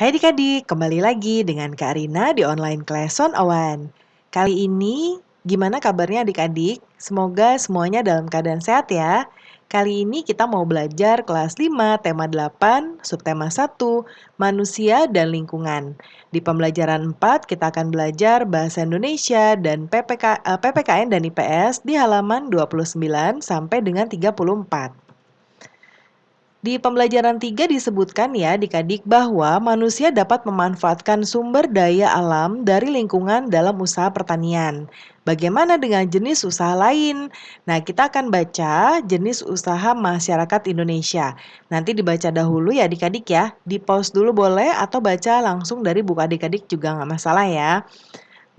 Hai adik-adik, kembali lagi dengan Kak Rina di online Class on Awan. Kali ini, gimana kabarnya adik-adik? Semoga semuanya dalam keadaan sehat ya. Kali ini kita mau belajar kelas 5, tema 8, subtema 1, manusia dan lingkungan. Di pembelajaran 4, kita akan belajar bahasa Indonesia dan PPKN dan IPS di halaman 29 sampai dengan 34. Di pembelajaran 3 disebutkan ya adik-adik bahwa manusia dapat memanfaatkan sumber daya alam dari lingkungan dalam usaha pertanian. Bagaimana dengan jenis usaha lain? Nah, kita akan baca jenis usaha masyarakat Indonesia. Nanti dibaca dahulu ya adik-adik ya. Di pause dulu boleh atau baca langsung dari buku adik-adik juga nggak masalah ya.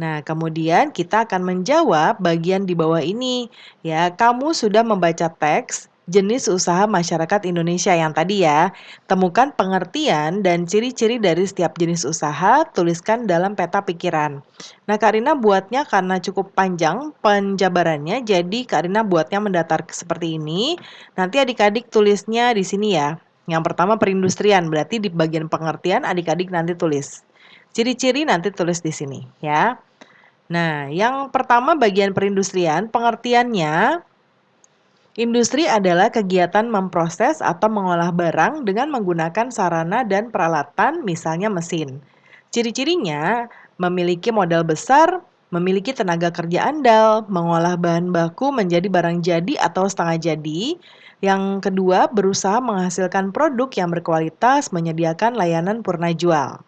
Nah, kemudian kita akan menjawab bagian di bawah ini. Ya, kamu sudah membaca teks jenis usaha masyarakat Indonesia yang tadi ya. Temukan pengertian dan ciri-ciri dari setiap jenis usaha, tuliskan dalam peta pikiran. Nah, Kak Rina buatnya karena cukup panjang penjabarannya, jadi Kak Rina buatnya mendatar seperti ini. Nanti adik-adik tulisnya di sini ya. Yang pertama perindustrian, berarti di bagian pengertian adik-adik nanti tulis. Ciri-ciri nanti tulis di sini ya. Nah, yang pertama bagian perindustrian, pengertiannya, industri adalah kegiatan memproses atau mengolah barang dengan menggunakan sarana dan peralatan, misalnya mesin. Ciri-cirinya, memiliki modal besar, memiliki tenaga kerja andal, mengolah bahan baku menjadi barang jadi atau setengah jadi. Yang kedua, berusaha menghasilkan produk yang berkualitas, menyediakan layanan purna jual.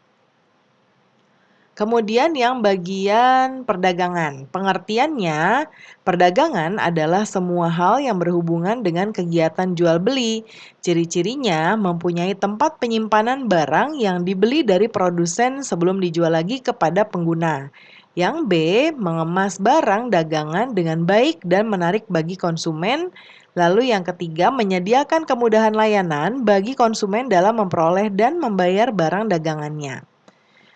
Kemudian yang bagian perdagangan. Pengertiannya, perdagangan adalah semua hal yang berhubungan dengan kegiatan jual beli. Ciri-cirinya mempunyai tempat penyimpanan barang yang dibeli dari produsen sebelum dijual lagi kepada pengguna. Yang B, mengemas barang dagangan dengan baik dan menarik bagi konsumen. Lalu yang ketiga, menyediakan kemudahan layanan bagi konsumen dalam memperoleh dan membayar barang dagangannya.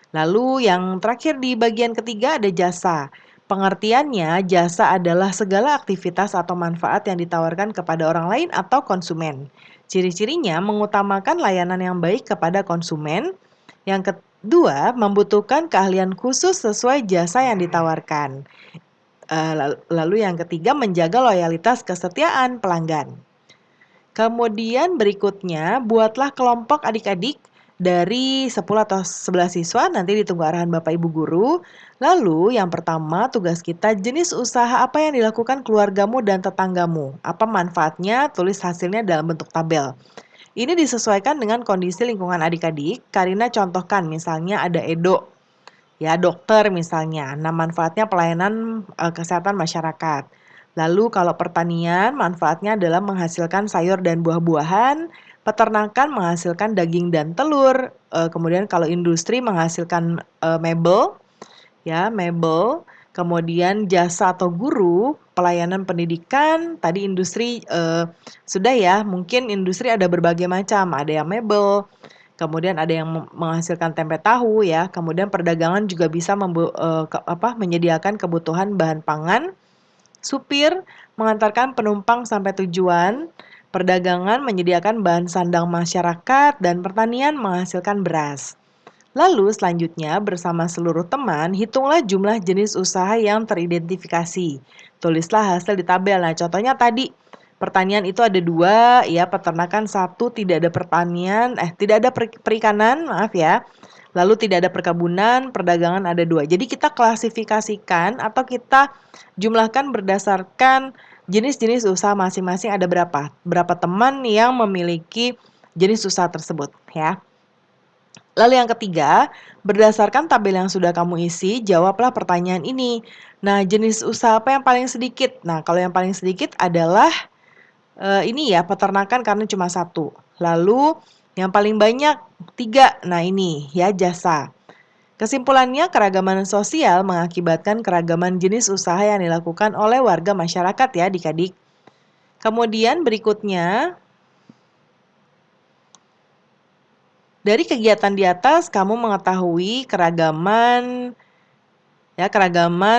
Lalu yang terakhir di bagian ketiga ada jasa. Pengertiannya, jasa adalah segala aktivitas atau manfaat yang ditawarkan kepada orang lain atau konsumen. Ciri-cirinya mengutamakan layanan yang baik kepada konsumen. Yang kedua, membutuhkan keahlian khusus sesuai jasa yang ditawarkan. Lalu yang ketiga, menjaga loyalitas kesetiaan pelanggan. Kemudian berikutnya, buatlah kelompok adik-adik dari 10 atau 11 siswa, nanti ditunggu arahan Bapak Ibu Guru. Lalu yang pertama tugas kita, jenis usaha apa yang dilakukan keluargamu dan tetanggamu? Apa manfaatnya? Tulis hasilnya dalam bentuk tabel. Ini disesuaikan dengan kondisi lingkungan adik-adik. Karina contohkan misalnya ada Edo, ya dokter misalnya. Nah, manfaatnya pelayanan kesehatan masyarakat. Lalu kalau pertanian, manfaatnya adalah menghasilkan sayur dan buah-buahan, peternakan menghasilkan daging dan telur, kemudian kalau industri menghasilkan mebel, ya mebel, kemudian jasa atau guru, pelayanan pendidikan, tadi industri sudah ya, mungkin industri ada berbagai macam, ada yang mebel, kemudian ada yang menghasilkan tempe tahu ya, kemudian perdagangan juga bisa menyediakan kebutuhan bahan pangan, supir mengantarkan penumpang sampai tujuan, perdagangan menyediakan bahan sandang masyarakat, dan pertanian menghasilkan beras. Lalu selanjutnya bersama seluruh teman, hitunglah jumlah jenis usaha yang teridentifikasi. Tulislah hasil di tabel. Nah, contohnya tadi pertanian itu ada 2, ya peternakan 1, tidak ada pertanian, tidak ada perikanan, maaf ya. Lalu tidak ada perkebunan, perdagangan ada 2. Jadi kita klasifikasikan atau kita jumlahkan berdasarkan jenis-jenis usaha masing-masing ada berapa. Berapa teman yang memiliki jenis usaha tersebut ya. Lalu yang ketiga, berdasarkan tabel yang sudah kamu isi, jawablah pertanyaan ini. Nah, jenis usaha apa yang paling sedikit? Nah, kalau yang paling sedikit adalah ini ya, peternakan karena cuma 1. Lalu yang paling banyak 3. Nah, ini ya jasa. Kesimpulannya, keragaman sosial mengakibatkan keragaman jenis usaha yang dilakukan oleh warga masyarakat ya adik-adik. Kemudian berikutnya, dari kegiatan di atas, kamu mengetahui keragaman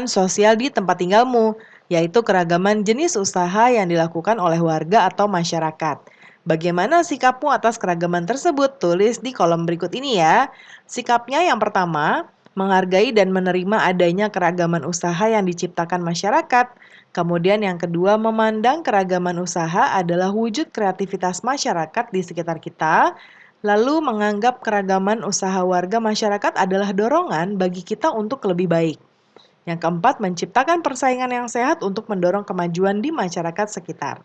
sosial di tempat tinggalmu, yaitu keragaman jenis usaha yang dilakukan oleh warga atau masyarakat. Bagaimana sikapmu atas keragaman tersebut? Tulis di kolom berikut ini ya. Sikapnya yang pertama, menghargai dan menerima adanya keragaman usaha yang diciptakan masyarakat. Kemudian yang kedua, memandang keragaman usaha adalah wujud kreativitas masyarakat di sekitar kita. Lalu menganggap keragaman usaha warga masyarakat adalah dorongan bagi kita untuk lebih baik. Yang keempat, menciptakan persaingan yang sehat untuk mendorong kemajuan di masyarakat sekitar.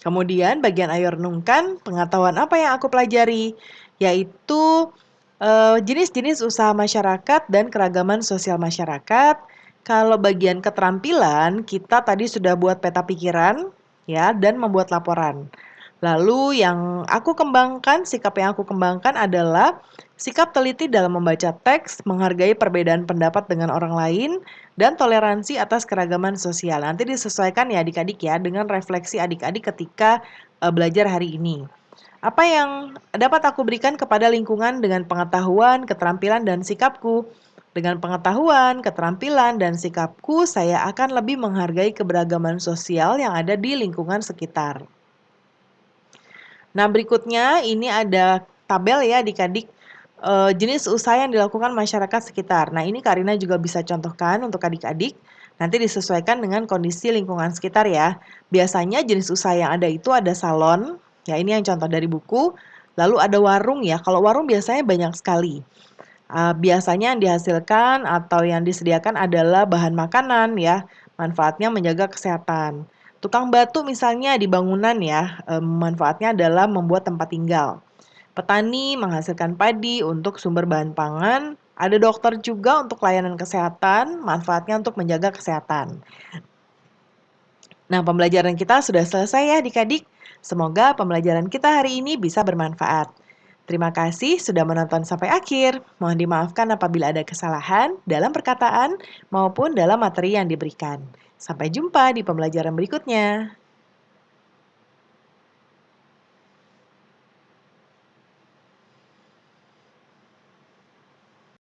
Kemudian bagian ayo renungkan pengetahuan apa yang aku pelajari, yaitu jenis-jenis usaha masyarakat dan keragaman sosial masyarakat. Kalau bagian keterampilan, kita tadi sudah buat peta pikiran ya dan membuat laporan. Lalu yang aku kembangkan, sikap yang aku kembangkan adalah sikap teliti dalam membaca teks, menghargai perbedaan pendapat dengan orang lain, dan toleransi atas keragaman sosial. Nanti disesuaikan ya adik-adik ya dengan refleksi adik-adik ketika belajar hari ini. Apa yang dapat aku berikan kepada lingkungan dengan pengetahuan, keterampilan, dan sikapku? Dengan pengetahuan, keterampilan, dan sikapku, saya akan lebih menghargai keberagaman sosial yang ada di lingkungan sekitar. Nah, berikutnya ini ada tabel ya adik-adik, jenis usaha yang dilakukan masyarakat sekitar. Nah, ini Karina juga bisa contohkan untuk adik-adik, nanti disesuaikan dengan kondisi lingkungan sekitar ya. Biasanya jenis usaha yang ada itu ada salon, ya ini yang contoh dari buku, lalu ada warung ya, kalau warung biasanya banyak sekali. Biasanya yang dihasilkan atau yang disediakan adalah bahan makanan ya, manfaatnya menjaga kesehatan. Tukang batu misalnya di bangunan ya, manfaatnya adalah membuat tempat tinggal. Petani menghasilkan padi untuk sumber bahan pangan, ada dokter juga untuk layanan kesehatan, manfaatnya untuk menjaga kesehatan. Nah, pembelajaran kita sudah selesai ya adik-adik. Semoga pembelajaran kita hari ini bisa bermanfaat. Terima kasih sudah menonton sampai akhir. Mohon dimaafkan apabila ada kesalahan dalam perkataan maupun dalam materi yang diberikan. Sampai jumpa di pembelajaran berikutnya.